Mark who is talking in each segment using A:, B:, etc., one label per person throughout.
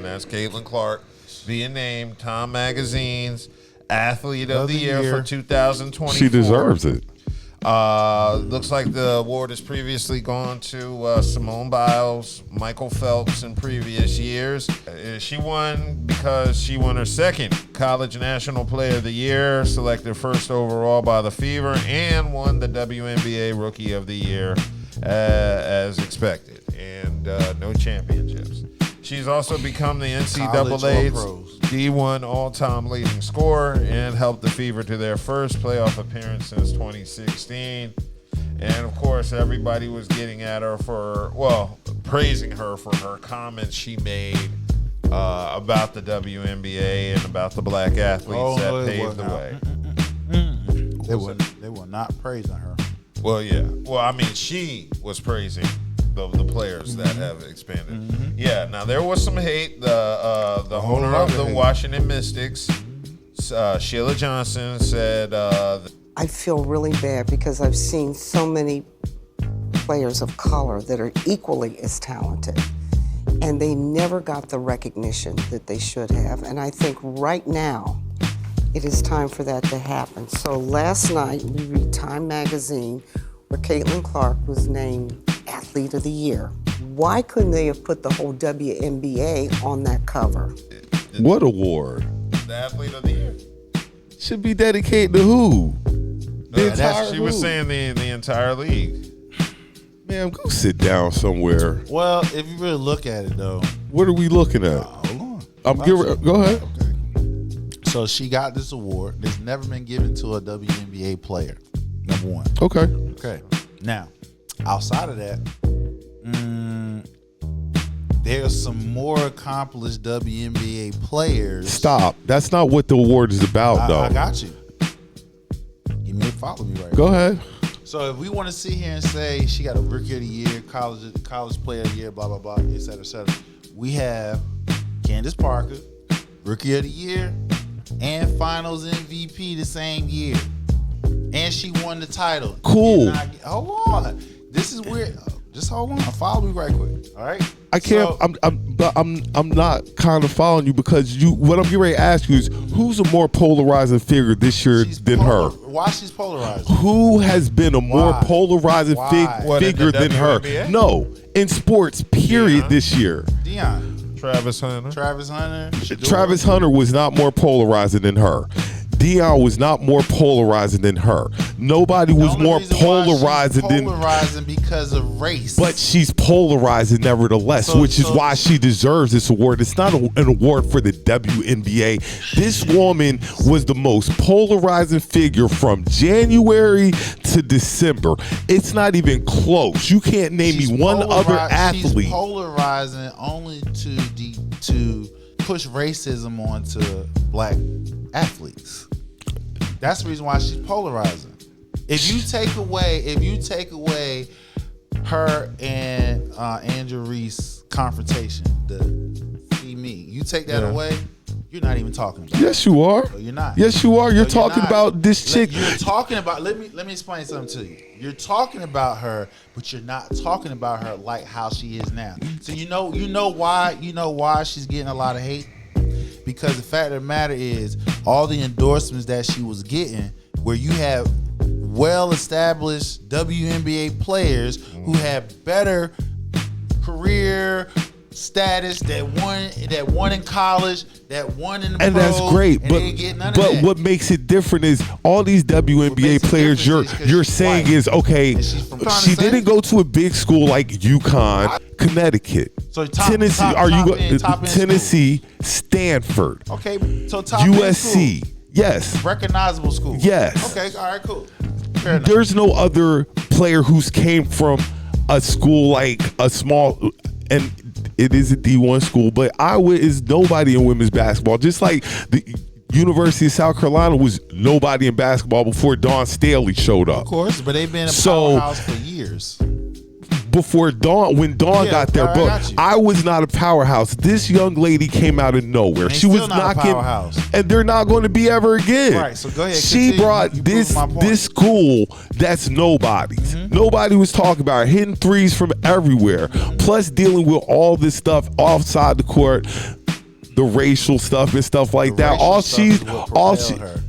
A: that's Caitlin Clark being named Time Magazine's Athlete of the Year for 2024.
B: She deserves it.
A: Looks like the award has previously gone to Simone Biles, Michael Phelps in previous years. She won because she won her second College National Player of the Year, selected first overall by the Fever, and won the WNBA Rookie of the Year as expected, and no championships. She's also become the NCAA's D1 all-time leading scorer and helped the Fever to their first playoff appearance since 2016. And, of course, everybody was getting at her praising her for her comments she made about the WNBA and about the black athletes that paved the way.
C: They were not praising her.
A: Well, yeah. Well, I mean, she was praising the players that have expanded. Yeah, now there was some hate. The owner of the Washington Mystics, Sheila Johnson, said...
D: I feel really bad because I've seen so many players of color that are equally as talented, and they never got the recognition that they should have. And I think right now, it is time for that to happen. So last night, we read Time Magazine, where Caitlin Clark was named Athlete of the Year. Why couldn't they have put the whole WNBA on that cover?
B: What award?
A: The Athlete of the Year.
B: Should be dedicated to who?
A: She was saying the entire league.
B: Man, go sit down somewhere.
C: Well, if you really look at it, though.
B: What are we looking at?
C: Hold on.
B: Go ahead.
C: Okay. So she got this award that's never been given to a WNBA player. Number one.
B: Okay.
C: Now, outside of that, there's some more accomplished WNBA players.
B: Stop. That's not what the award is about, though.
C: I got you. Give me a follow me right
B: Go
C: now.
B: ahead.
C: So if we want to sit here and say she got a Rookie of the Year, college Player of the Year, blah, blah, blah, et cetera, et cetera, we have Candace Parker, Rookie of the Year, and Finals MVP the same year. And she won the title.
B: Cool.
C: Hold on. This is weird. Just hold on. Follow me right quick. All right.
B: I can't. I'm not kind of following you because what I'm getting ready to ask you is who's a more polarizing figure this year than her?
C: Why she's polarizing?
B: Who has been a more polarizing figure than her? No, in sports. Period. This year.
A: Travis Hunter.
B: Travis Hunter was not more polarizing than her. Deion was not more polarizing than her. Nobody was more polarizing than...
C: Polarizing because of race.
B: But she's polarizing nevertheless, which is why she deserves this award. It's not an award for the WNBA. This woman was the most polarizing figure from January to December. It's not even close. You can't name me one other athlete.
C: She's polarizing only to push racism onto black athletes. That's the reason why she's polarizing. If you take away her and Andrew Reese confrontation, the see me, you take that away, you're not even talking about
B: Yes, you are.
C: No, you're not.
B: Yes, you are. You're talking about this chick.
C: You're talking about. Let me explain something to you. You're talking about her, but you're not talking about her like how she is now. So you know why she's getting a lot of hate. Because the fact of the matter is, all the endorsements that she was getting, where you have well-established WNBA players who have better career status, that won in college, that won in the
B: and
C: pros,
B: that's great.
C: and
B: But
C: they ain't getting none of that.
B: what makes it different is all these WNBA players you're saying is okay. She didn't go to a big school like UConn, Connecticut,
C: so
B: Tennessee. Tennessee, Stanford.
C: Okay, so top
B: USC. Yes.
C: Recognizable school.
B: Yes.
C: Okay. All right. Cool.
B: There's no other player who's came from a school like a small, and it is a D1 school, but Iowa is nobody in women's basketball. Just like the University of South Carolina was nobody in basketball before Dawn Staley showed up.
C: Of course, but they've been a powerhouse for years.
B: Before Dawn, when Dawn got there, but I was not a powerhouse. This young lady came out of nowhere. She was knocking, and they're not going to be ever again.
C: Right, so go ahead.
B: She brought this school that's nobody's. Nobody was talking about her, hitting threes from everywhere, plus dealing with all this stuff outside the court. the racial stuff and stuff like that. All she
C: her.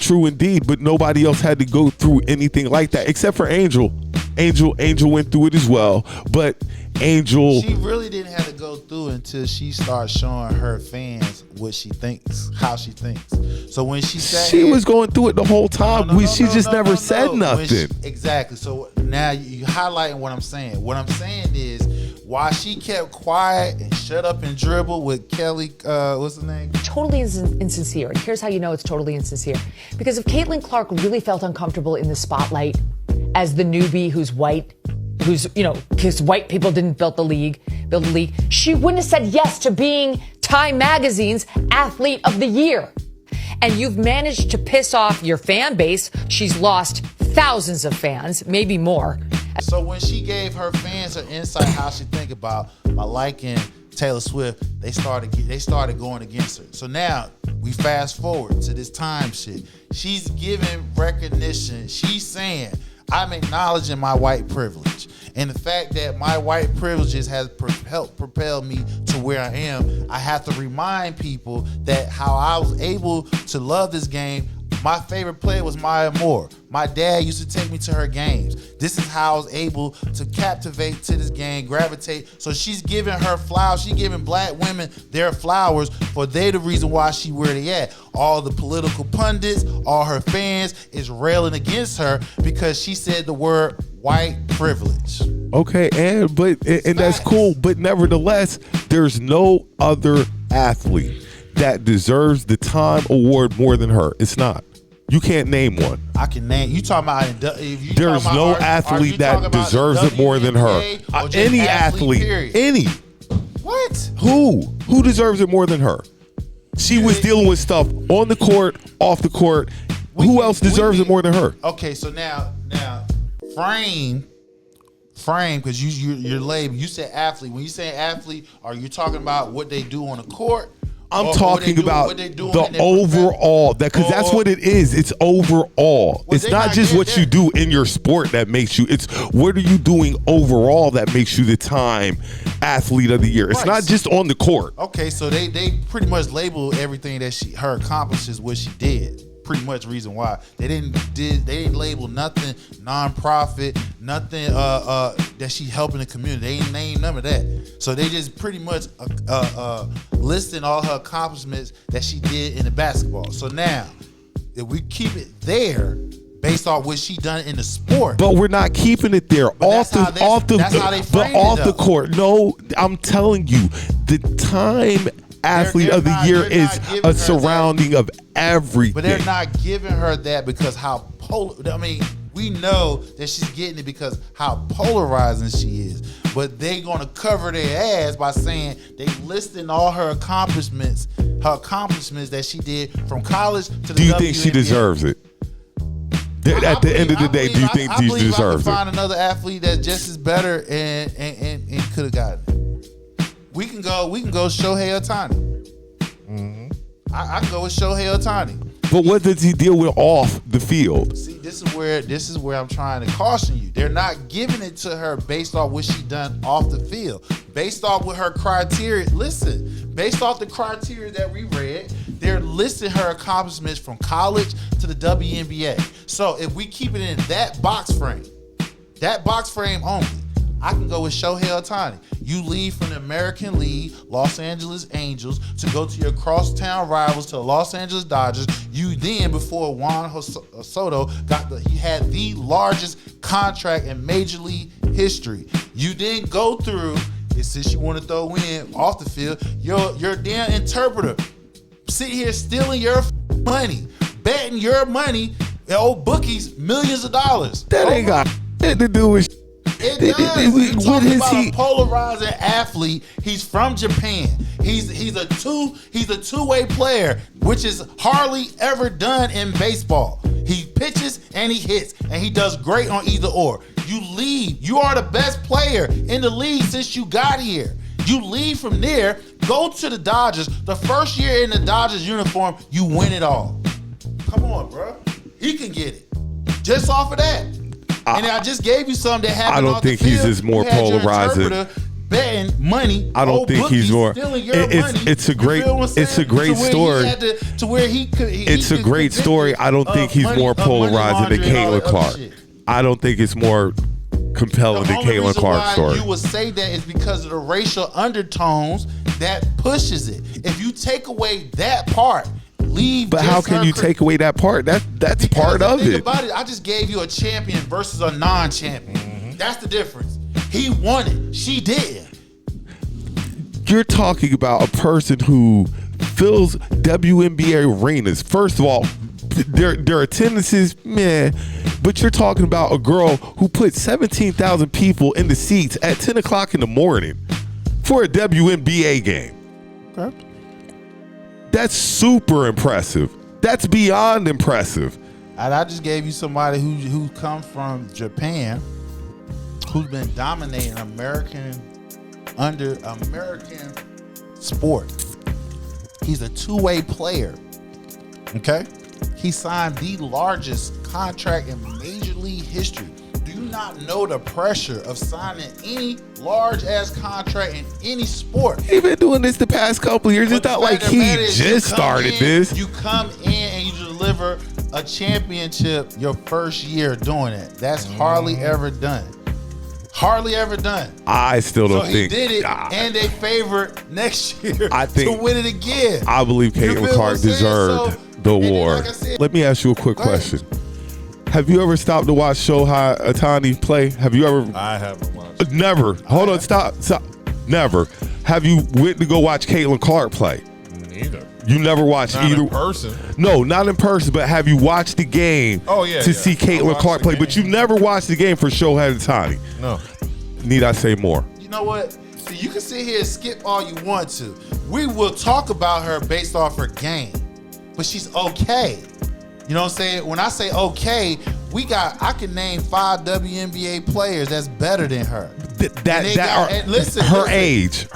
B: True indeed, but nobody else had to go through anything like that except for Angel. Angel went through it as well, but Angel,
C: she really didn't have to go through until she started showing her fans what she thinks, how she thinks. So when she
B: was going through it the whole time. She just never said nothing.
C: Exactly. So now you highlighting what I'm saying. What I'm saying is, why she kept quiet and shut up and dribble with Kelly, what's her name?
E: Totally insincere. And here's how you know it's totally insincere. Because if Caitlin Clark really felt uncomfortable in the spotlight as the newbie who's white, because white people didn't build the league, she wouldn't have said yes to being Time Magazine's Athlete of the Year. And you've managed to piss off your fan base. She's lost thousands of fans, maybe more.
C: So when she gave her fans her insight how she think about by liking Taylor Swift, they started going against her. So now we fast forward to this time shit. She's giving recognition. She's saying, I'm acknowledging my white privilege. And the fact that my white privileges has helped propel me to where I am, I have to remind people that how I was able to love this game. My favorite player was Maya Moore. My dad used to take me to her games. This is how I was able to captivate to this game, gravitate. So she's giving her flowers. She's giving black women their flowers, for they're the reason why she where they at. All the political pundits, all her fans is railing against her because she said the word white privilege.
B: Okay, and that's cool. But nevertheless, there's no other athlete that deserves the Time Award more than her. It's not. You can't name one.
C: I can name. You talking about?
B: There's no athlete that deserves it more than her. Any athlete. Any.
C: What?
B: Who deserves it more than her? She was dealing with stuff on the court, off the court. Who else deserves it more than her?
C: Okay, so now, frame, because you're labeled. You said athlete. When you say athlete, are you talking about what they do on the court?
B: I'm talking about the overall, because that's what it is. It's overall. It's not just what you do in your sport that makes you. It's what are you doing overall that makes you the Time Athlete of the Year. It's not just on the court.
C: Okay, so they pretty much label everything that her accomplishes what she did. Pretty much reason why they didn't label nothing non-profit, nothing that she helping the community. They ain't named none of that. So they just pretty much listing all her accomplishments that she did in the basketball. So now, if we keep it there, based off what she done in the sport,
B: but we're not keeping it there. Off the court. No, I'm telling you, the Time Athlete of the Year is a surrounding of everything.
C: But they're not giving her that because we know that she's getting it because how polarizing she is. But they gonna cover their ass by saying they listing all her accomplishments that she did from college to the WNBA.
B: Do you think she deserves it? At the end of the day, do you think she deserves it?
C: I can find another athlete that's just as better and could have gotten it. We can go Shohei Ohtani. Mm-hmm. I can go with Shohei Ohtani.
B: But what does he deal with off the field?
C: See, this is where I'm trying to caution you. They're not giving it to her based off what she done off the field. Based off with her criteria. Listen, based off the criteria that we read, they're listing her accomplishments from college to the WNBA. So if we keep it in that box frame only, I can go with Shohei Ohtani. You leave from the American League, Los Angeles Angels, to go to your crosstown rivals, to the Los Angeles Dodgers. You then, before Juan Soto he had the largest contract in Major League history. You then go through, and since you want to throw in off the field, your damn interpreter sitting here stealing your money, betting your money, old bookies, millions of dollars.
B: That ain't got shit to do with.
C: It does. You're talking about a polarizing athlete. He's from Japan. He's a two-way player, which is hardly ever done in baseball. He pitches and he hits, and he does great on either or. You leave. You are the best player in the league since you got here. You leave from there, go to the Dodgers. The first year in the Dodgers uniform, you win it all. Come on, bro. He can get it. Just off of that. And I just gave you something that happened.
B: I don't think he's as more polarizing.
C: betting money.
B: I don't think he's more. It's a great story. It's a great story. I don't think he's more polarizing than Caitlin Clark. I don't think it's more compelling than Caitlin Clark's story.
C: You would say that is because of the racial undertones that pushes it. If you take away that part,
B: but how can you take away that part? That's part of it.
C: About it. I just gave you a champion versus a non-champion. Mm-hmm. That's the difference. He won it. She didn't.
B: You're talking about a person who fills WNBA arenas. First of all, their attendances, man. But you're talking about a girl who put 17,000 people in the seats at 10 o'clock in the morning for a WNBA game.
C: Okay.
B: That's super impressive. That's beyond impressive.
C: And I just gave you somebody who comes from Japan, who's been dominating American sport. He's a two-way player. Okay? He signed the largest contract in Major League history. Do you not know the pressure of signing any large-ass contract in any sport?
B: He's been doing this the past couple of years. It's not like he just started this.
C: You come in and you deliver a championship your first year doing it. That's hardly ever done. Hardly ever done.
B: I still don't think.
C: So he did it, and they favored next year to win it again.
B: I believe Caitlin Clark deserved the award. Like let me ask you a quick question. Have you ever stopped to watch Shohei Ohtani play? Have you ever?
A: I haven't watched.
B: Never. Hold on. Stop. Never. Have you went to go watch Caitlin Clark play?
A: Neither.
B: You never watched
A: not
B: either
A: in person.
B: No, not in person. But have you watched the game? To see Caitlin Clark play? But you never watched the game for Shohei Ohtani.
A: No.
B: Need I say more?
C: You know what? See, you can sit here and skip all you want to. We will talk about her based off her game, but she's okay. You know what I'm saying? When I say okay, I can name 5 WNBA players that's better than her. Her age,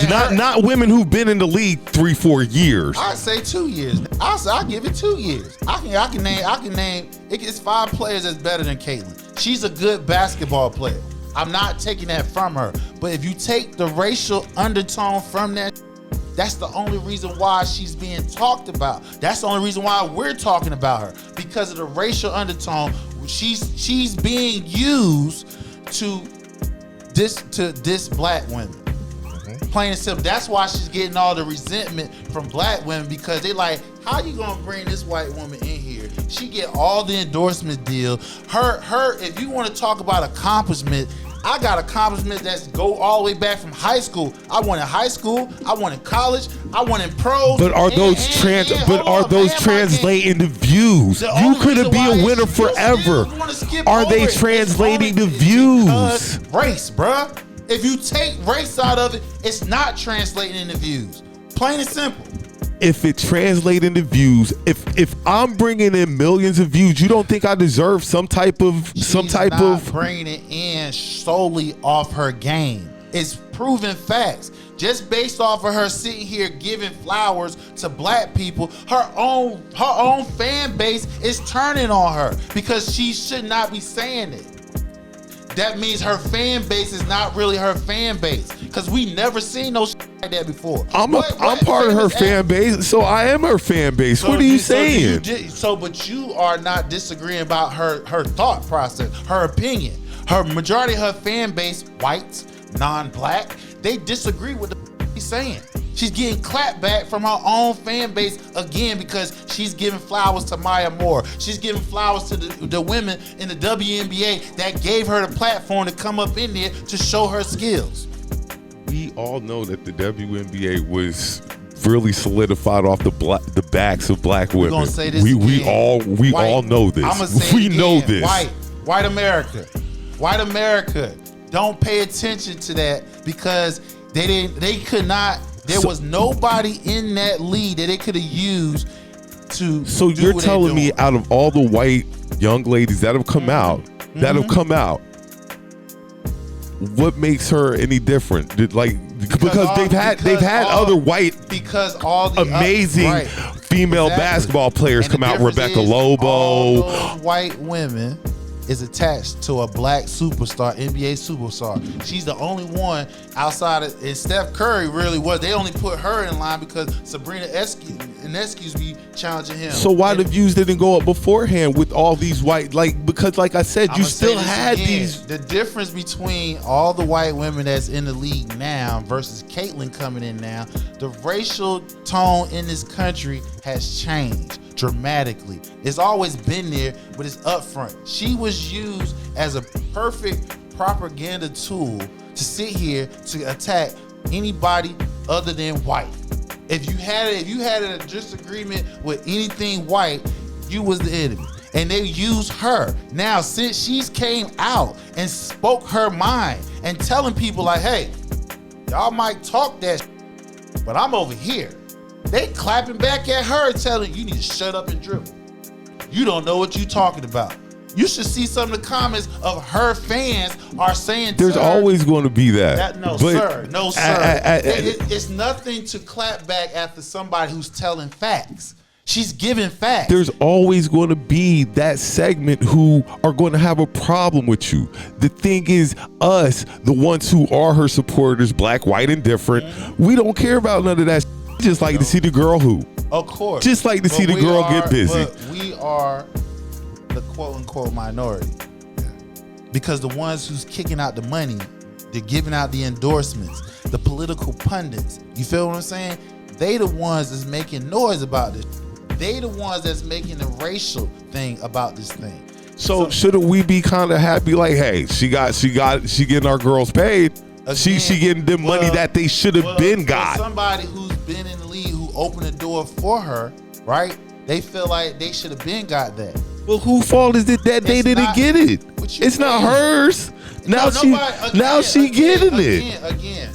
C: not women who've been in the league 3-4 years. I say 2 years. I'll give it 2 years. I can name. It's 5 players that's better than Caitlin. She's a good basketball player. I'm not taking that from her. But if you take the racial undertone from that, that's the only reason why she's being talked about. That's the only reason why we're talking about her, because of the racial undertone. She's being used to diss black women. Mm-hmm. Plain and simple. That's why she's getting all the resentment from black women, because they like, how you gonna bring this white woman in here? She get all the endorsement deal. Her. If you want to talk about accomplishment, I got accomplishments that go all the way back from high school. I won in high school. I won in college. I won in pros.
B: But are those translating to views? You couldn't be a winner forever. Are they translating to views?
C: Race, bruh. If you take race out of it, it's not translating into views. Plain and simple.
B: If it translates into views, if I'm bringing in millions of views, you don't think I deserve some type of
C: bringing it in solely off her game. It's proven facts. Just based off of her sitting here giving flowers to black people, her own fan base is turning on her because she should not be saying it. That means her fan base is not really her fan base, because we never seen no shit like that before.
B: I'm part of her fan base, so I am her fan base. So what are you saying?
C: But you are not disagreeing about her thought process, her opinion. Her majority of her fan base, whites, non-black, they disagree with the he's saying. She's getting clapped back from her own fan base again because she's giving flowers to Maya Moore. She's giving flowers to the women in the WNBA that gave her the platform to come up in there to show her skills.
B: We all know that the WNBA was really solidified off the backs of black women.
C: We're gonna say this
B: we all know this.
C: I'm gonna say
B: we
C: again.
B: know this.
C: White America, don't pay attention to that, because they could not. There was nobody in that league that they could have used to.
B: So
C: do
B: you're
C: what
B: telling me, out of all the white young ladies that have come out, what makes her any different? Because they've had other white,
C: because all the
B: amazing female basketball players come out. Rebecca Lobo.
C: All those white women is attached to a black superstar, NBA superstar. She's the only one outside of, and Steph Curry really was. They only put her in line because Sabrina Ionescu's be challenging him.
B: So why the views didn't go up beforehand with all these white, because like I said, you still had these.
C: The difference between all the white women that's in the league now versus Caitlyn coming in now, the racial tone in this country has changed dramatically. It's always been there, but it's upfront. She was used as a perfect propaganda tool to sit here to attack anybody other than white. If you had a disagreement with anything white, you was the enemy. And they used her. Now, since she's came out and spoke her mind and telling people like, hey, y'all might talk that but I'm over here. They clapping back at her telling you need to shut up and dribble. You don't know what you talking about. You should see some of the comments of her fans are saying
B: there's always going to be that.
C: No, sir. It's nothing to clap back after somebody who's telling facts. She's giving facts.
B: There's always going to be that segment who are going to have a problem with you. The thing is, us, the ones who are her supporters, black, white, and different, we don't care about none of that. Just like to see the girl who.
C: Of course.
B: Just like to see the girl get busy.
C: But we are the quote-unquote minority. Because the ones who's kicking out the money, they're giving out the endorsements, the political pundits, you feel what I'm saying? They the ones that's making noise about this. They the ones that's making the racial thing about this thing.
B: So shouldn't we be kind of happy? Like, hey, she getting our girls paid. Again, she getting the money that they should have been got.
C: Somebody who's been in the league who opened the door for her, right? They feel like they should have been got that.
B: Well, whose fault is it that they didn't get it? It's not hers. Now she getting it.
C: Again,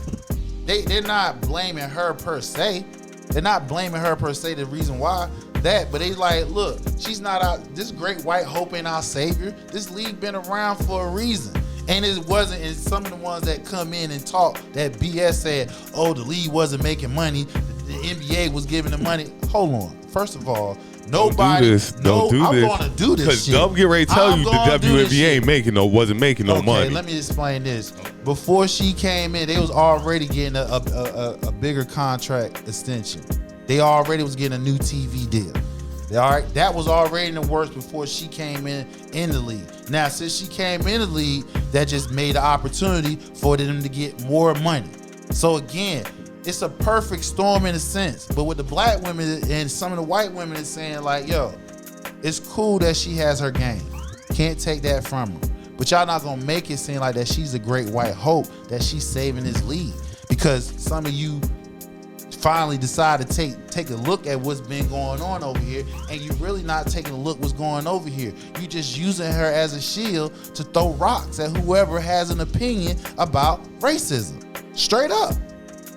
C: they're not blaming her per se. They're not blaming her per se. The reason why that, but they like, look, she's not out. This great white hope ain't our savior. This league been around for a reason. And it wasn't, and some of the ones that come in and talk that BS said, oh, the league wasn't making money, the NBA was giving the money. Hold on. First of all, nobody.
B: Don't do this.
C: I'm gonna do this
B: because
C: shit.
B: Dub get ready to tell you the WNBA wasn't making no money.
C: Let me explain this. Before she came in, they was already getting a bigger contract extension. They already was getting a new TV deal. That was already in the works before she came in the league. Now, since she came in the league, that just made an opportunity for them to get more money. So again, it's a perfect storm in a sense. But with the black women and some of the white women is saying like, yo, it's cool that she has her game. Can't take that from her. But y'all not gonna make it seem like that she's a great white hope, that she's saving this league. Because some of you finally decide to take a look at what's been going on over here, and you really not taking a look what's going over here. You just using her as a shield to throw rocks at whoever has an opinion about racism. Straight up.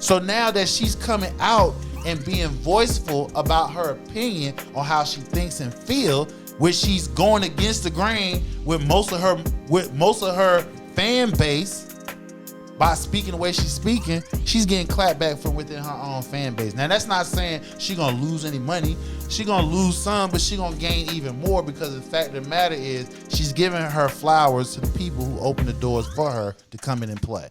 C: So now that she's coming out and being voiceful about her opinion on how she thinks and feel, which she's going against the grain with most of her fan base. By speaking the way she's speaking, she's getting clapped back from within her own fan base. Now, that's not saying she's going to lose any money. She's going to lose some, but she's going to gain even more because the fact of the matter is she's giving her flowers to the people who open the doors for her to come in and play.